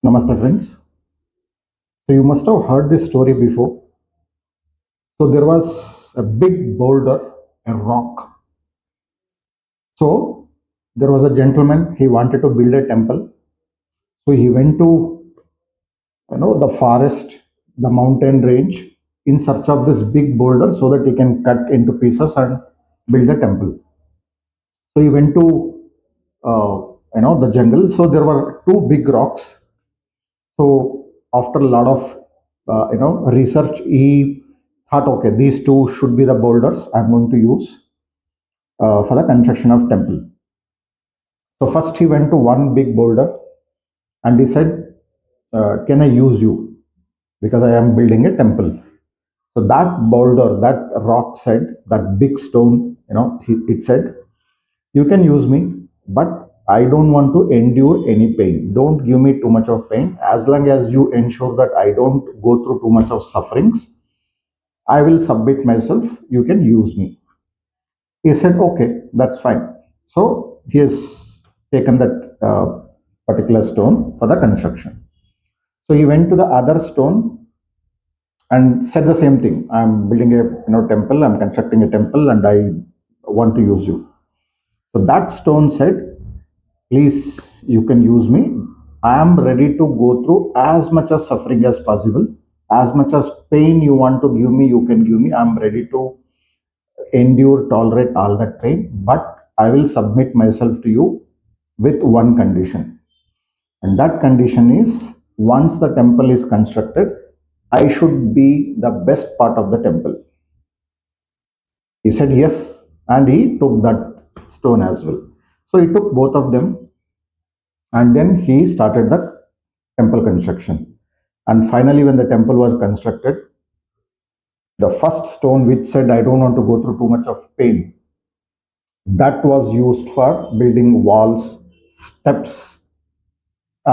Namaste, friends. So, you must have heard this story before. So, there was a big boulder, a rock. So, there was a gentleman, he wanted to build a temple. So, he went to, the forest, the mountain range in search of this big boulder so that he can cut into pieces and build a temple. So, he went to, the jungle. So, there were two big rocks. So after a lot of research, he thought, okay, these two should be the boulders I'm going to use for the construction of temple. So first he went to one big boulder and he said, "Can I use you because I am building a temple?" So that boulder, that rock said, that big stone, it said, "You can use me, but I don't want to endure any pain. Don't give me too much of pain. As long as you ensure that I don't go through too much of sufferings, I will submit myself. You can use me." He said, "Okay, that's fine." So he has taken that particular stone for the construction. So he went to the other stone and said the same thing. I'm building a temple. I'm constructing a temple, and I want to use you. So that stone said, "Please, you can use me. I am ready to go through as much as suffering as possible. As much as pain you want to give me, you can give me. I'm ready to endure, tolerate all that pain, but I will submit myself to you with one condition. And that condition is once the temple is constructed, I should be the best part of the temple." He said yes, and he took that stone as well. So he took both of them and then he started the temple construction. And finally, when the temple was constructed, the first stone which said, "I don't want to go through too much of pain," that was used for building walls, steps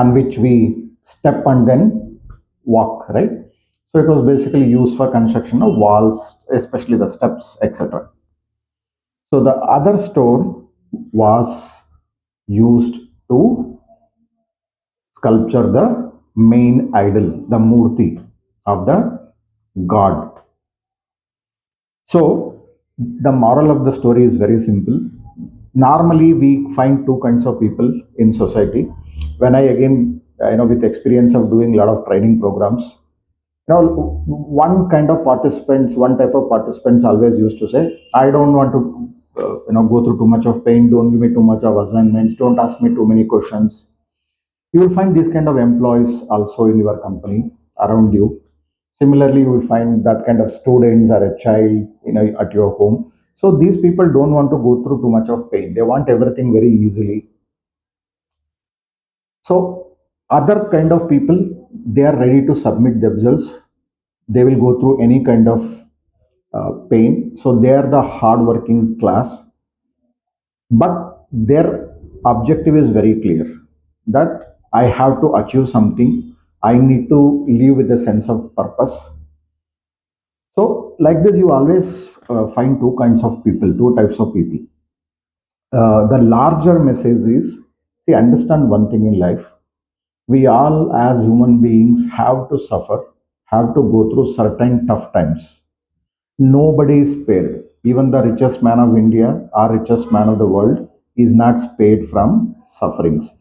on which we step and then walk, right? So it was basically used for construction of walls, especially the steps, etc. So the other stone was used to sculpture the main idol, the murti of the god. So the moral of the story is very simple. Normally, we find two kinds of people in society. When I again, with experience of doing a lot of training programs, one kind of participants, one type of participants always used to say, "I don't want to, go through too much of pain. Don't give me too much of assignments. Don't ask me too many questions." You will find these kind of employees also in your company around you. Similarly, you will find that kind of students or a child, at your home. So these people don't want to go through too much of pain. They want everything very easily. So other kind of people, they are ready to submit themselves. They will go through any kind of pain. So they are the hardworking class, but their objective is very clear that I have to achieve something. I need to live with a sense of purpose. So, like this, you always find two kinds of people, two types of people. The larger message is, see, understand one thing in life. We all, as human beings, have to suffer, have to go through certain tough times. Nobody is spared. Even the richest man of India or richest man of the world is not spared from sufferings.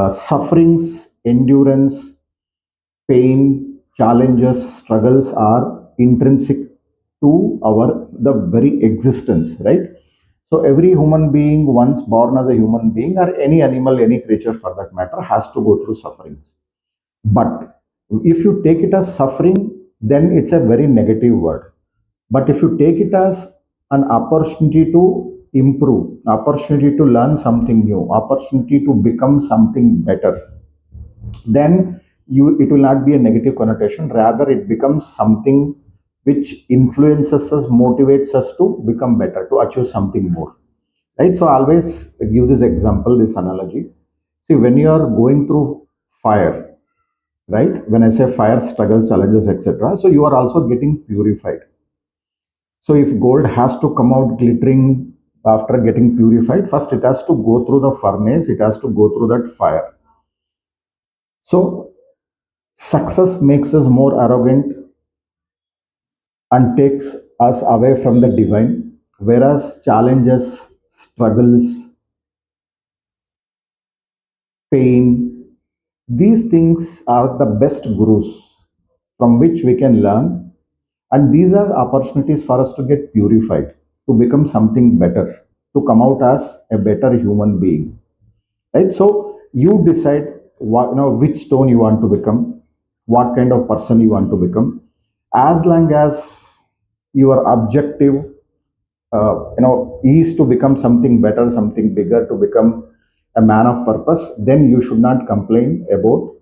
Sufferings, endurance, pain, challenges, struggles are intrinsic to our the very existence, right? So every human being, once born as a human being, or any animal, any creature for that matter, has to go through sufferings. But if you take it as suffering, then it's a very negative word. But if you take it as an opportunity to improve, opportunity to learn something new, opportunity to become something better, then it will not be a negative connotation. Rather, it becomes something which influences us, motivates us to become better, to achieve something more. Right? So I always give this example, this analogy. See, when you are going through fire, right? When I say fire, struggle, challenges, etc., so you are also getting purified. So if gold has to come out glittering after getting purified, first it has to go through the furnace, it has to go through that fire. So success makes us more arrogant and takes us away from the divine, whereas challenges, struggles, pain, these things are the best gurus from which we can learn. And these are opportunities for us to get purified, to become something better, to come out as a better human being. Right? So you decide what, which stone you want to become, what kind of person you want to become. As long as your objective is to become something better, something bigger, to become a man of purpose, then you should not complain about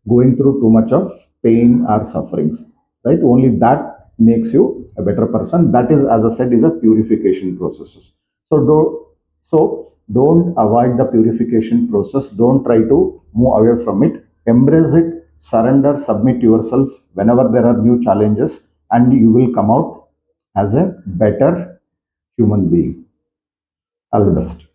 going through too much of pain or sufferings, right? Only that makes you a better person. That is, as I said, is a purification process. So don't avoid the purification process. Don't try to move away from it. Embrace it, surrender, submit yourself whenever there are new challenges, and you will come out as a better human being. All the best.